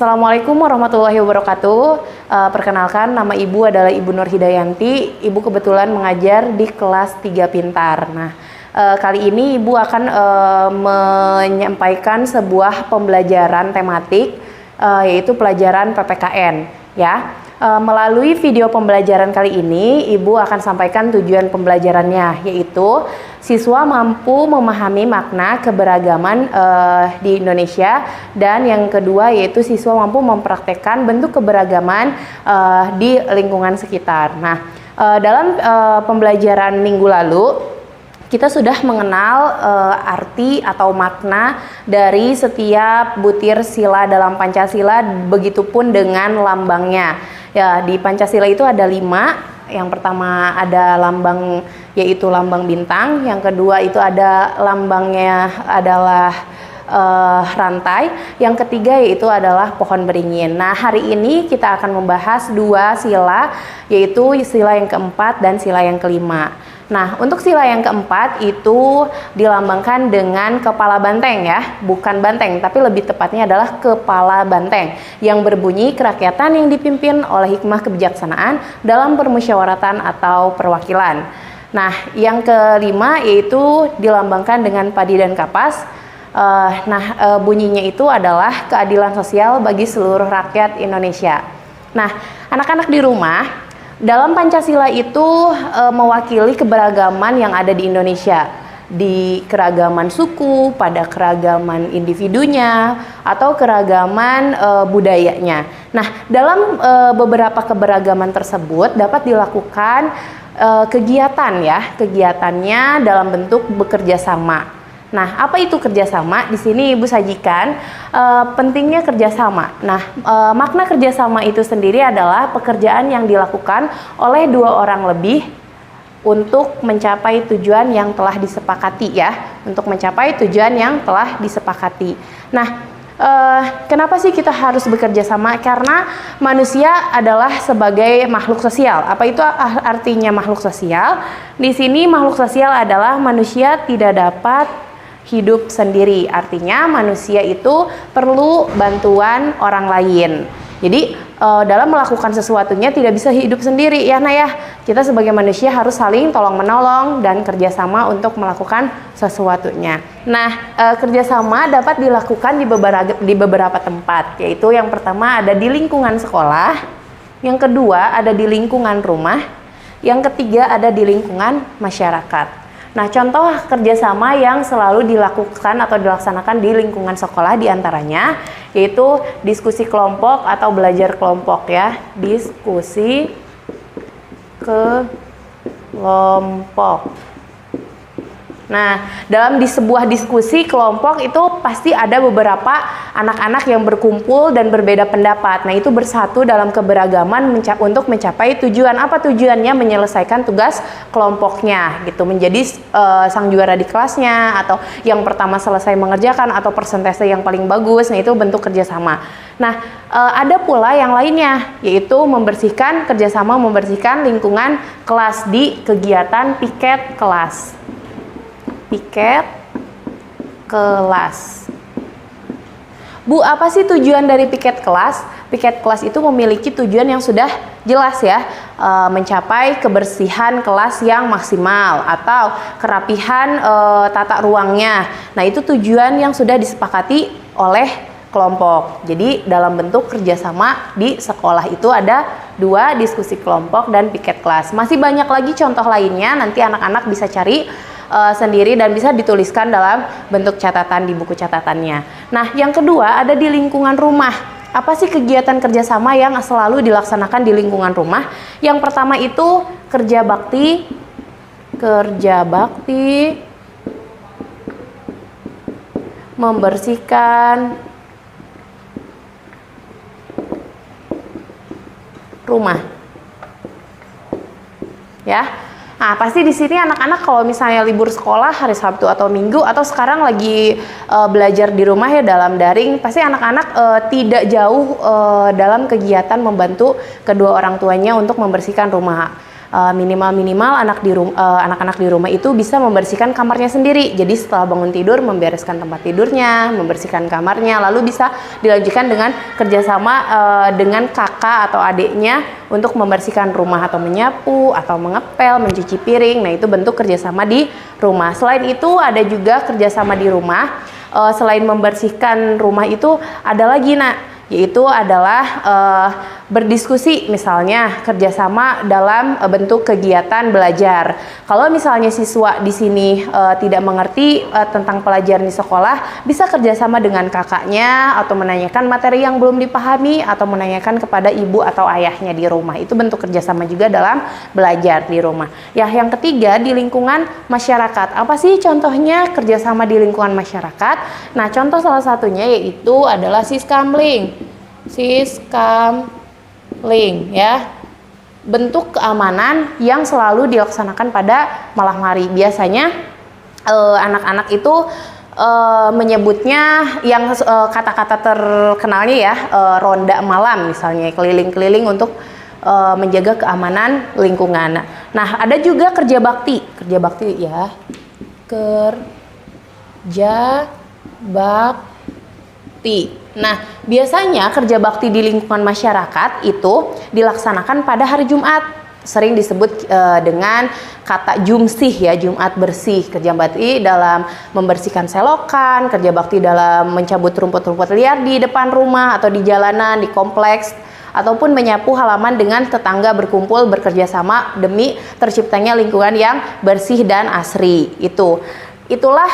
Assalamualaikum warahmatullahi wabarakatuh. Perkenalkan, nama Ibu adalah Ibu Nur Hidayanti. Ibu kebetulan mengajar di kelas 3 Pintar. Nah, kali ini Ibu akan menyampaikan sebuah pembelajaran tematik, yaitu pelajaran PPKN. Ya, melalui video pembelajaran kali ini, Ibu akan sampaikan tujuan pembelajarannya, yaitu siswa mampu memahami makna keberagaman di Indonesia, dan yang kedua yaitu siswa mampu mempraktekkan bentuk keberagaman di lingkungan sekitar. Nah, dalam pembelajaran minggu lalu kita sudah mengenal arti atau makna dari setiap butir sila dalam Pancasila, begitupun dengan lambangnya. Ya, di Pancasila itu ada 5. Yang pertama ada lambang, yaitu lambang bintang. Yang kedua itu ada lambangnya adalah rantai. Yang ketiga yaitu adalah pohon beringin. Nah, hari ini kita akan membahas 2 sila, yaitu sila yang keempat dan sila yang kelima. Nah, untuk sila yang keempat itu dilambangkan dengan kepala banteng, ya, bukan banteng, tapi lebih tepatnya adalah kepala banteng yang berbunyi kerakyatan yang dipimpin oleh hikmah kebijaksanaan dalam permusyawaratan atau perwakilan. Nah, yang kelima yaitu dilambangkan dengan padi dan kapas. Bunyinya itu adalah keadilan sosial bagi seluruh rakyat Indonesia. Nah, anak-anak di rumah, dalam Pancasila itu mewakili keberagaman yang ada di Indonesia, di keragaman suku, pada keragaman individunya, atau keragaman budayanya. Nah, dalam beberapa keberagaman tersebut dapat dilakukan kegiatan, ya, kegiatannya dalam bentuk bekerja sama. Nah, apa itu kerjasama? Di sini Ibu sajikan pentingnya kerjasama. Nah, makna kerjasama itu sendiri adalah pekerjaan yang dilakukan oleh 2 orang lebih untuk mencapai tujuan yang telah disepakati, ya, untuk mencapai tujuan yang telah disepakati. Nah, kenapa sih kita harus bekerja sama? Karena manusia adalah sebagai makhluk sosial. Apa itu artinya makhluk sosial? Di sini makhluk sosial adalah manusia tidak dapat hidup sendiri, artinya manusia itu perlu bantuan orang lain. Jadi dalam melakukan sesuatunya tidak bisa hidup sendiri, ya Nah, ya. Kita sebagai manusia harus saling tolong menolong dan kerjasama untuk melakukan sesuatunya. Nah, kerjasama dapat dilakukan di beberapa tempat, yaitu yang pertama ada di lingkungan sekolah, yang kedua ada di lingkungan rumah, yang ketiga ada di lingkungan masyarakat. Nah, contoh kerjasama yang selalu dilakukan atau dilaksanakan di lingkungan sekolah diantaranya yaitu diskusi kelompok atau belajar kelompok, ya, diskusi kelompok. Nah, dalam sebuah diskusi kelompok itu pasti ada beberapa anak-anak yang berkumpul dan berbeda pendapat. Nah, itu bersatu dalam keberagaman untuk mencapai tujuan. Apa tujuannya? Menyelesaikan tugas kelompoknya, gitu. Menjadi sang juara di kelasnya, atau yang pertama selesai mengerjakan, atau persentase yang paling bagus. Nah, itu bentuk kerjasama. Nah, ada pula yang lainnya, yaitu kerjasama membersihkan lingkungan kelas di kegiatan piket kelas. Piket kelas. Bu, apa sih tujuan dari piket kelas? Piket kelas itu memiliki tujuan yang sudah jelas, ya, mencapai kebersihan kelas yang maksimal atau kerapihan tata ruangnya. Nah, itu tujuan yang sudah disepakati oleh kelompok. Jadi dalam bentuk kerjasama di sekolah itu ada 2, diskusi kelompok dan piket kelas. Masih banyak lagi contoh lainnya, nanti anak-anak bisa cari sendiri dan bisa dituliskan dalam bentuk catatan di buku catatannya. Nah, yang kedua ada di lingkungan rumah. Apa sih kegiatan kerjasama yang selalu dilaksanakan di lingkungan rumah? Yang pertama itu kerja bakti, membersihkan rumah, ya. Nah, pasti di sini anak-anak kalau misalnya libur sekolah hari Sabtu atau Minggu, atau sekarang lagi belajar di rumah, ya, dalam daring, pasti anak-anak tidak jauh dalam kegiatan membantu kedua orang tuanya untuk membersihkan rumah. Minimal-minimal anak-anak di rumah itu bisa membersihkan kamarnya sendiri. Jadi setelah bangun tidur membereskan tempat tidurnya, membersihkan kamarnya, lalu bisa dilanjutkan dengan kerjasama dengan kakak atau adiknya untuk membersihkan rumah atau menyapu atau mengepel, mencuci piring. Nah, itu bentuk kerjasama di rumah. Selain itu ada juga kerjasama di rumah. Selain membersihkan rumah itu ada lagi yaitu adalah berdiskusi, misalnya kerjasama dalam bentuk kegiatan belajar. Kalau misalnya siswa di sini tidak mengerti tentang pelajaran di sekolah, bisa kerjasama dengan kakaknya atau menanyakan materi yang belum dipahami atau menanyakan kepada ibu atau ayahnya di rumah. Itu bentuk kerjasama juga dalam belajar di rumah. Ya, yang ketiga di lingkungan masyarakat. Apa sih contohnya kerjasama di lingkungan masyarakat? Nah, contoh salah satunya yaitu adalah Siskamling. Siskamling ya, bentuk keamanan yang selalu dilaksanakan pada malam hari. Biasanya anak-anak itu menyebutnya yang kata-kata terkenalnya ya, ronda malam misalnya, keliling-keliling untuk menjaga keamanan lingkungan. Nah, ada juga kerja bakti ya, kerja bakti. Nah, biasanya kerja bakti di lingkungan masyarakat itu dilaksanakan pada hari Jumat. Sering disebut dengan kata jumsih ya, Jumat bersih. Kerja bakti dalam membersihkan selokan, kerja bakti dalam mencabut rumput-rumput liar di depan rumah atau di jalanan, di kompleks, ataupun menyapu halaman dengan tetangga, berkumpul bekerja sama demi terciptanya lingkungan yang bersih dan asri. Itulah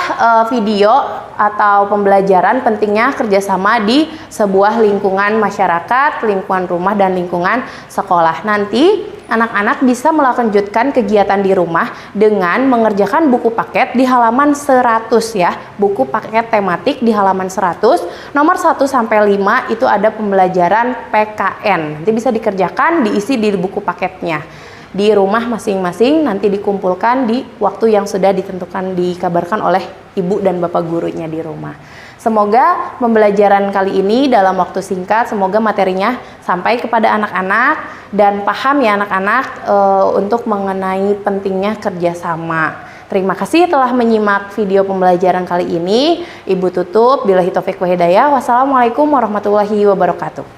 video atau pembelajaran pentingnya kerjasama di sebuah lingkungan masyarakat, lingkungan rumah, dan lingkungan sekolah. Nanti anak-anak bisa melanjutkan kegiatan di rumah dengan mengerjakan buku paket di halaman 100 ya. Buku paket tematik di halaman 100, nomor 1 sampai 5 itu ada pembelajaran PKN. Nanti bisa dikerjakan, diisi di buku paketnya. Di rumah masing-masing nanti dikumpulkan di waktu yang sudah ditentukan, dikabarkan oleh ibu dan bapak gurunya di rumah. Semoga pembelajaran kali ini dalam waktu singkat, semoga materinya sampai kepada anak-anak dan paham ya anak-anak untuk mengenai pentingnya kerjasama. Terima kasih telah menyimak video pembelajaran kali ini. Ibu tutup, billahi taufiq wa hidayah. Wassalamualaikum warahmatullahi wabarakatuh.